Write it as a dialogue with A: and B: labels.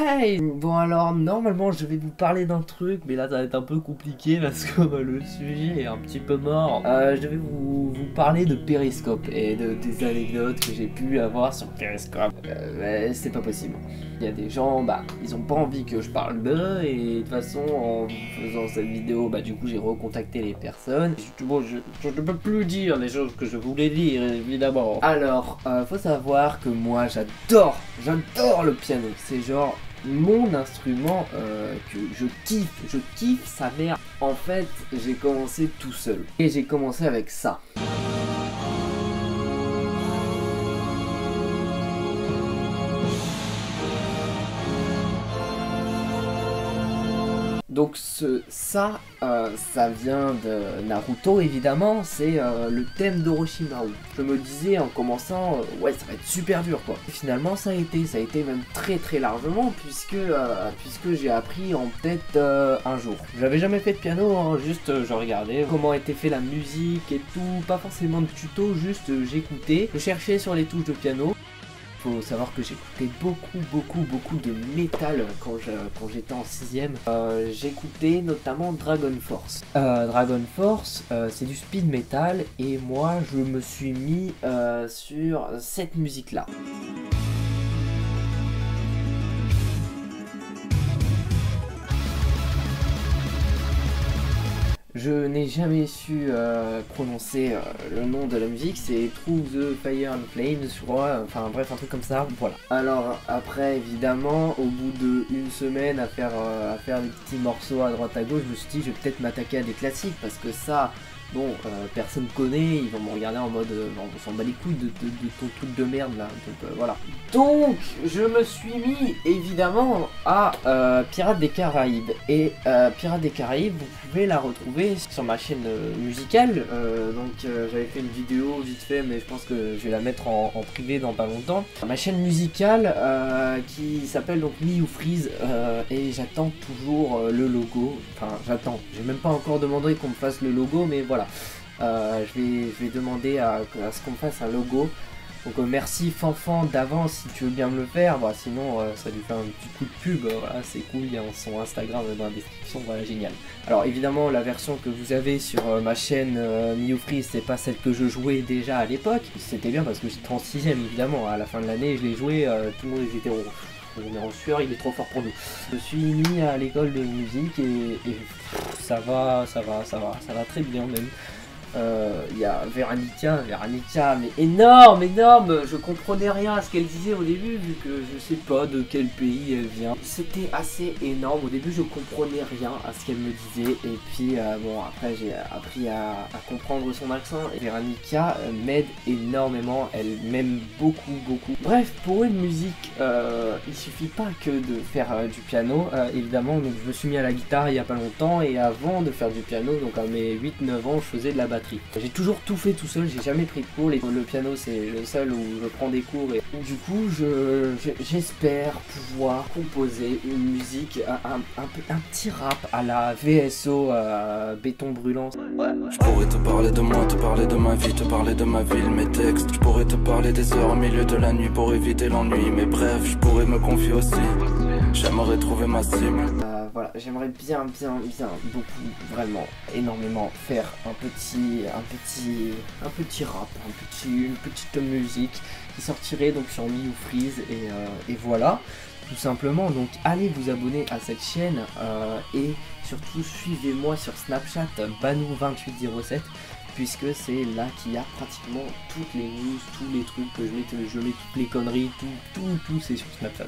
A: Hey! Bon alors, normalement je vais vous parler d'un truc, mais là ça va être un peu compliqué parce que le sujet est un petit peu mort. Je devais vous parler de Periscope et des anecdotes que j'ai pu avoir sur Periscope. Mais c'est pas possible. Il y a des gens, ils ont pas envie que je parle d'eux et de toute façon en faisant cette vidéo, du coup j'ai recontacté les personnes. Bon, je ne peux plus dire les choses que je voulais dire évidemment. Alors, faut savoir que moi j'adore le piano. C'est genre mon instrument que je kiffe sa mère. En fait, j'ai commencé tout seul et j'ai commencé avec ça. Donc ça vient de Naruto évidemment, c'est le thème d'Orochimaru. Je me disais en commençant, ouais ça va être super dur quoi. Et finalement ça a été même très largement puisque j'ai appris en peut-être un jour. J'avais jamais fait de piano, hein, juste je regardais comment était fait la musique et tout, pas forcément de tuto, juste j'écoutais, je cherchais sur les touches de piano. Faut savoir que j'écoutais beaucoup de métal quand j'étais en 6ème. J'écoutais notamment Dragon Force. Dragon Force, c'est du speed metal et moi je me suis mis sur cette musique là. Je n'ai jamais su prononcer le nom de la musique, c'est Through the Fire and Flames, je crois, enfin bref, un truc comme ça, voilà. Alors après, évidemment, au bout d'une semaine à faire des petits morceaux à droite à gauche, je me suis dit, je vais peut-être m'attaquer à des classiques, parce que ça, bon, personne connaît, ils vont me regarder en mode, on s'en bat les couilles de ton truc de merde là, donc voilà. Donc, je me suis mis évidemment à Pirates des Caraïbes, et Pirates des Caraïbes, vous pouvez la retrouver sur ma chaîne musicale, donc j'avais fait une vidéo vite fait, mais je pense que je vais la mettre en privé dans pas longtemps. Ma chaîne musicale qui s'appelle donc Me You Freeze, et j'attends toujours le logo, enfin j'attends, j'ai même pas encore demandé qu'on me fasse le logo, mais voilà. Je vais demander à ce qu'on me fasse un logo. Donc merci Fanfan d'avance si tu veux bien me le faire. Bon, sinon ça lui fait un petit coup de pub. Voilà, c'est cool, il y a son Instagram dans la description. Voilà, génial. Alors évidemment la version que vous avez sur ma chaîne Me You Freeze, c'est pas celle que je jouais déjà à l'époque. C'était bien parce que j'étais en 6ème évidemment. À la fin de l'année je l'ai joué, tout le monde était on est en sueur, il est trop fort pour nous. Je suis mis à l'école de musique et ça va très bien même. Il y a Véronica, mais énorme, je comprenais rien à ce qu'elle disait au début vu que je sais pas de quel pays elle vient. C'était assez énorme, au début je comprenais rien à ce qu'elle me disait et puis bon après j'ai appris à comprendre son accent et Véronica m'aide énormément, elle m'aime beaucoup. Bref, pour une musique il suffit pas que de faire du piano évidemment, donc je me suis mis à la guitare il y a pas longtemps et avant de faire du piano, donc à mes 8-9 ans je faisais de la batterie. J'ai toujours tout fait tout seul, j'ai jamais pris de cours, le piano c'est le seul où je prends des cours et du coup j'espère pouvoir composer une musique, un petit rap à la VSO béton brûlant.
B: Je pourrais te parler de moi, te parler de ma vie, te parler de ma ville, mes textes. Je pourrais te parler des heures au milieu de la nuit pour éviter l'ennui, mais bref, je pourrais me confier aussi. J'aimerais trouver ma cible.
A: Voilà, j'aimerais bien, beaucoup, vraiment, énormément faire un petit rap, une petite musique qui sortirait donc sur Me You Freeze et voilà, tout simplement. Donc allez vous abonner à cette chaîne et surtout suivez-moi sur Snapchat Banou2807 puisque c'est là qu'il y a pratiquement toutes les news, tous les trucs que je mets toutes les conneries, tout c'est sur Snapchat.